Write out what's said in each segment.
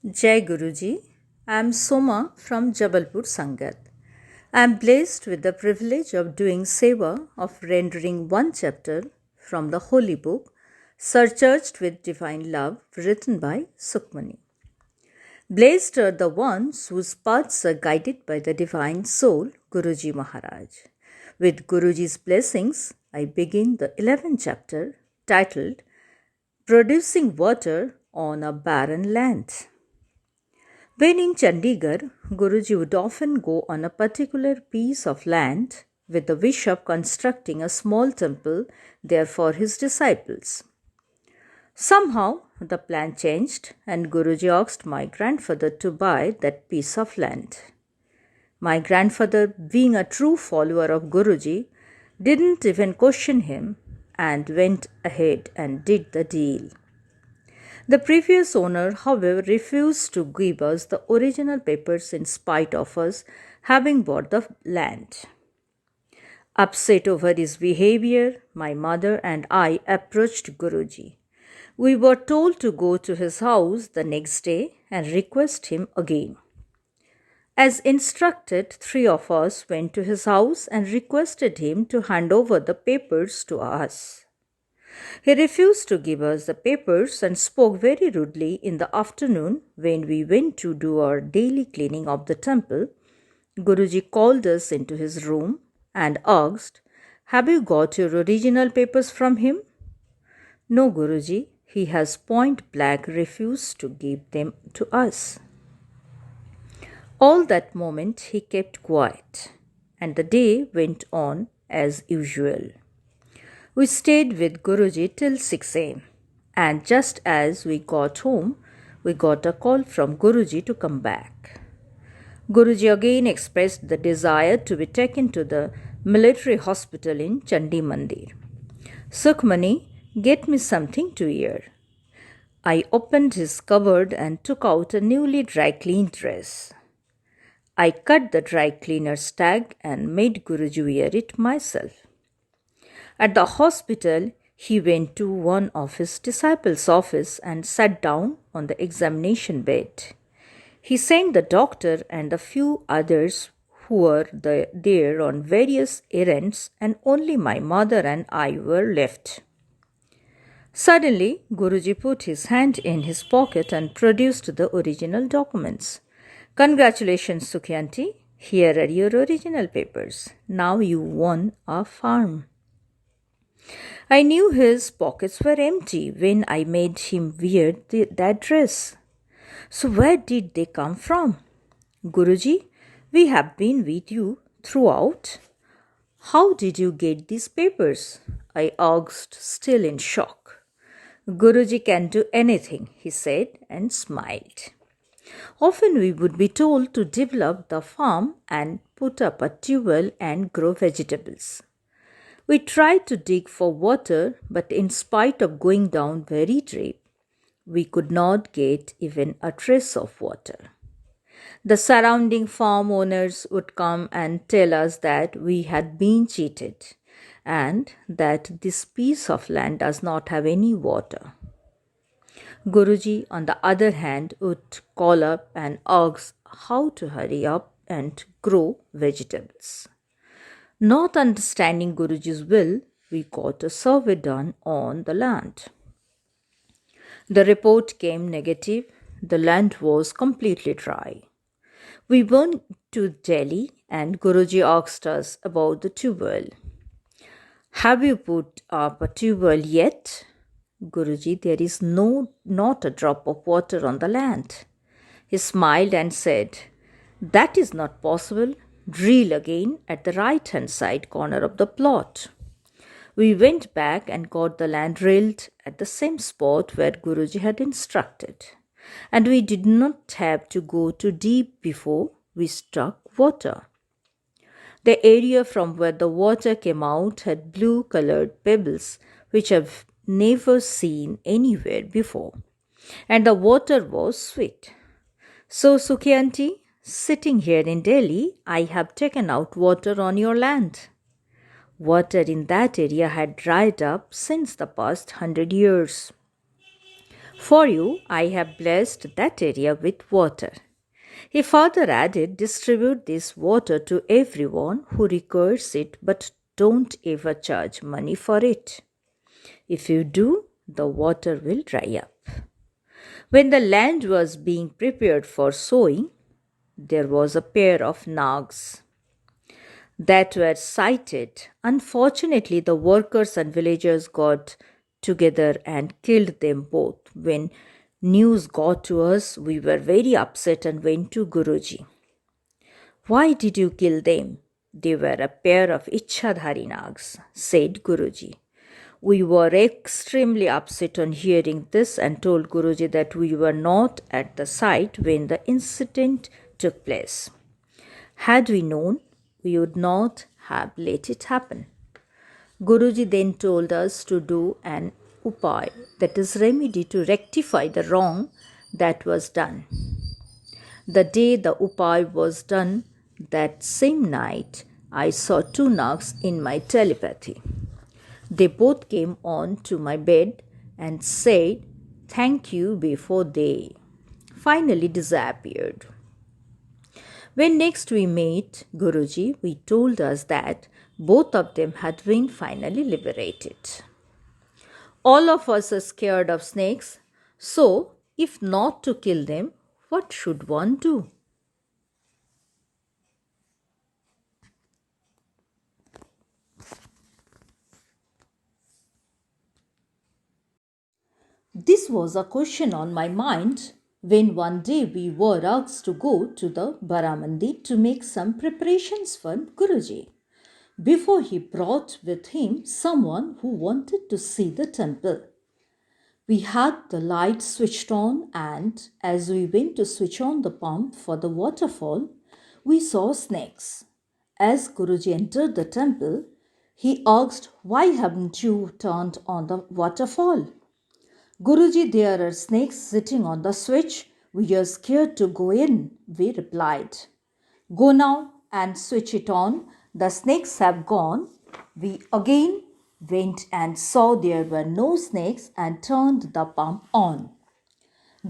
Jai Guruji, I am Soma from Jabalpur, Sangat. I am blessed with the privilege of doing seva of rendering one chapter from the holy book, Surcharged with Divine Love, written by Sukhmani. Blessed are the ones whose paths are guided by the Divine Soul, Guruji Maharaj. With Guruji's blessings, I begin the 11th chapter titled Producing Water on a Barren Land. When in Chandigarh, Guruji would often go on a particular piece of land with the wish of constructing a small temple there for his disciples. Somehow, the plan changed and Guruji asked my grandfather to buy that piece of land. My grandfather, being a true follower of Guruji, didn't even question him and went ahead and did the deal. The previous owner, however, refused to give us the original papers in spite of us having bought the land. Upset over his behavior, my mother and I approached Guruji. We were told to go to his house the next day and request him again. As instructed, 3 of us went to his house and requested him to hand over the papers to us. He refused to give us the papers and spoke very rudely in the afternoon when we went to do our daily cleaning of the temple. Guruji called us into his room and asked, "Have you got your original papers from him?" "No, Guruji, he has point blank refused to give them to us." All that moment he kept quiet, and the day went on as usual. We stayed with Guruji till 6 a.m. and just as we got home, we got a call from Guruji to come back. Guruji again expressed the desire to be taken to the military hospital in Chandi Mandir. "Sukhmani, get me something to wear." I opened his cupboard and took out a newly dry cleaned dress. I cut the dry cleaner's tag and made Guruji wear it myself. At the hospital, he went to one of his disciples' office and sat down on the examination bed. He sent the doctor and a few others who were there on various errands, and only my mother and I were left. Suddenly, Guruji put his hand in his pocket and produced the original documents. "Congratulations, Sukhi aunty. Here are your original papers. Now you won a farm." I knew his pockets were empty when I made him wear that dress. "So where did they come from?" "Guruji, we have been with you throughout." "How did you get these papers?" I asked, still in shock. "Guruji can do anything," he said and smiled. Often we would be told to develop the farm and put up a tubewell and grow vegetables. We tried to dig for water, but in spite of going down very deep, we could not get even a trace of water. The surrounding farm owners would come and tell us that we had been cheated and that this piece of land does not have any water. Guruji, on the other hand, would call up and ask how to hurry up and grow vegetables. Not understanding Guruji's will, we got a survey done on the land. The report came negative. The land was completely dry. We went to Delhi and Guruji asked us about the tubewell. "Have you put up a tubewell yet?" "Guruji, there is not a drop of water on the land." He smiled and said, "That is not possible. Drill again at the right-hand side corner of the plot." We went back and got the land drilled at the same spot where Guruji had instructed, and we did not have to go too deep before we struck water. The area from where the water came out had blue-colored pebbles which I've never seen anywhere before, and the water was sweet. "So, Sukhi aunty, sitting here in Delhi, I have taken out water on your land." Water in that area had dried up since the past 100 years. For you, I have blessed that area with water. He further added, distribute this water to everyone who requires it, but don't ever charge money for it. If you do, the water will dry up. When the land was being prepared for sowing, there was a pair of nags that were sighted. Unfortunately, the workers and villagers got together and killed them both. When news got to us, we were very upset and went to Guruji. Why did you kill them? They were a pair of Ichchadhari nags, said Guruji. We were extremely upset on hearing this and told Guruji that we were not at the site when the incident took place. Had we known, we would not have let it happen. Guruji then told us to do an upay, that is, remedy to rectify the wrong that was done. The day the upay was done, that same night, I saw two nags in my telepathy. They both came on to my bed and said, "Thank you," before they finally disappeared. When next we met Guruji, we told us that both of them had been finally liberated. All of us are scared of snakes, so if not to kill them, what should one do? This was a question on my mind when one day we were asked to go to the Baramandi to make some preparations for Guruji. Before he brought with him someone who wanted to see the temple. We had the light switched on, and as we went to switch on the pump for the waterfall, we saw snakes. As Guruji entered the temple, he asked, "Why haven't you turned on the waterfall?" "Guruji, there are snakes sitting on the switch. We are scared to go in," we replied. "Go now and switch it on. The snakes have gone." We again went and saw there were no snakes and turned the pump on.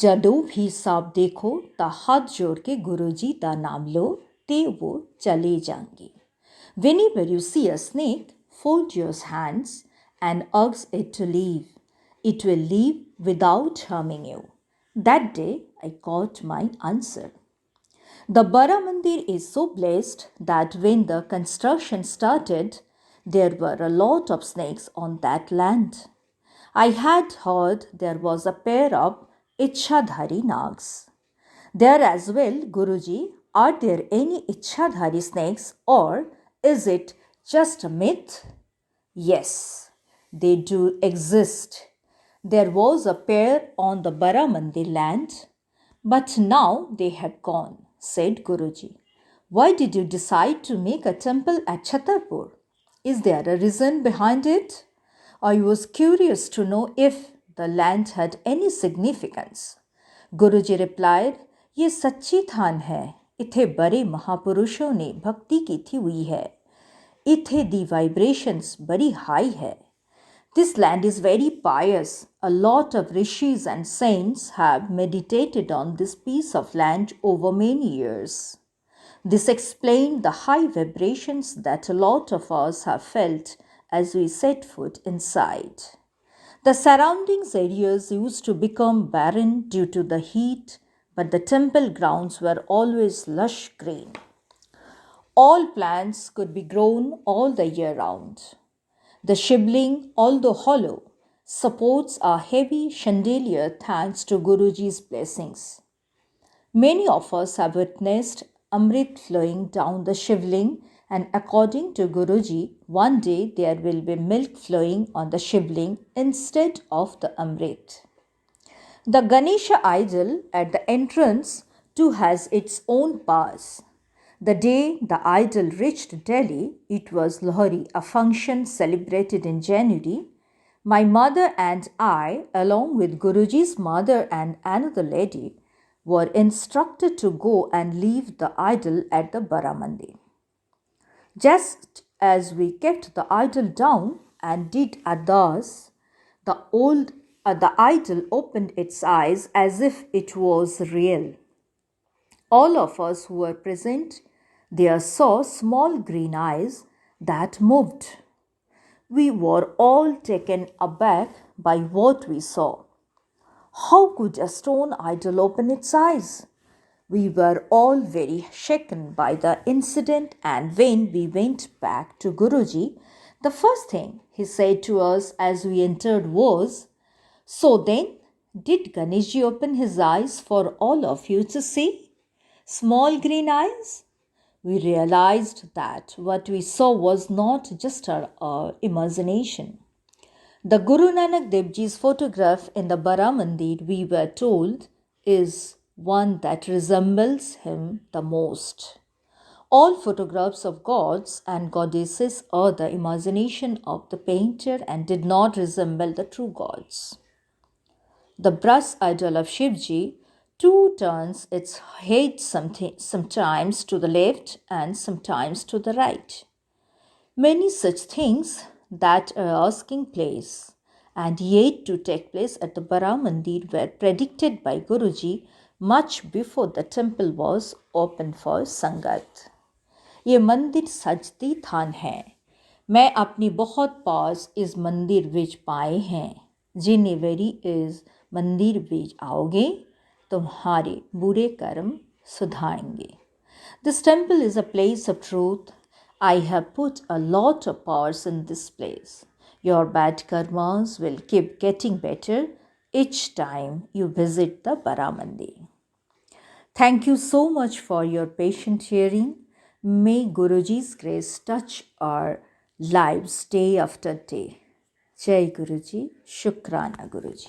"ਜਦੋਂ भी साफ देखो ता हाथ जोड़ के गुरुजी दा नाम लो ते वो चले जाएंगे." Whenever you see a snake, fold your hands and ask it to leave. It will leave without harming you. That day I got my answer. The Bara Mandir is so blessed that when the construction started, there were a lot of snakes on that land. I had heard there was a pair of Ichchadhari nags. There as well, Guruji, are there any Ichchadhari snakes, or is it just a myth? Yes, they do exist. There was a pair on the Baramandi land, but now they have gone, said Guruji. Why did you decide to make a temple at Chhatarpur? Is there a reason behind it? I was curious to know if the land had any significance. Guruji replied, "ये सच्ची थान है, इथे बड़े महापुरुषों ने भक्ति की थी हुई है, इथे दी vibrations बड़ी high है. This land is very pious. A lot of rishis and saints have meditated on this piece of land over many years. This explained the high vibrations that a lot of us have felt as we set foot inside. The surrounding areas used to become barren due to the heat, but the temple grounds were always lush green. All plants could be grown all the year round. The shibling, although hollow, supports a heavy chandelier thanks to Guruji's blessings. Many of us have witnessed Amrit flowing down the shivling, and according to Guruji, one day there will be milk flowing on the shivling instead of the Amrit. The Ganesha idol at the entrance too has its own pass. The day the idol reached Delhi, it was Lohri, a function celebrated in January. My mother and I, along with Guruji's mother and another lady, were instructed to go and leave the idol at the Baramandi. Just as we kept the idol down and did ardas, the old The idol opened its eyes as if it was real. All of us who were present there saw small green eyes that moved. We were all taken aback by what we saw. How could a stone idol open its eyes? We were all very shaken by the incident, and when we went back to Guruji, the first thing he said to us as we entered was, "So then, did Ganeshji open his eyes for all of you to see? Small green eyes?" We realized that what we saw was not just our imagination. The Guru Nanak Dev Ji's photograph in the Bara Mandir, we were told, is one that resembles him the most. All photographs of gods and goddesses are the imagination of the painter and did not resemble the true gods. The brass idol of Shivji too turns its head sometimes to the left and sometimes to the right. Many such things that are asking place and yet to take place at the Bara Mandir were predicted by Guruji much before the temple was open for Sangat. ये मंदिर सजती थान है। मैं अपनी बहुत पास इस मंदिर विच पाए हैं। जिन्हें वेरी इस मंदिर विच आओगे तुम्हारे बुरे कर्म सुधारेंगे। This temple is a place of truth. I have put a lot of powers in this place. Your bad karmas will keep getting better each time you visit the Bara Mandir. Thank you so much for your patient hearing. May Guruji's grace touch our lives day after day. Jai Guruji, Shukrana Guruji.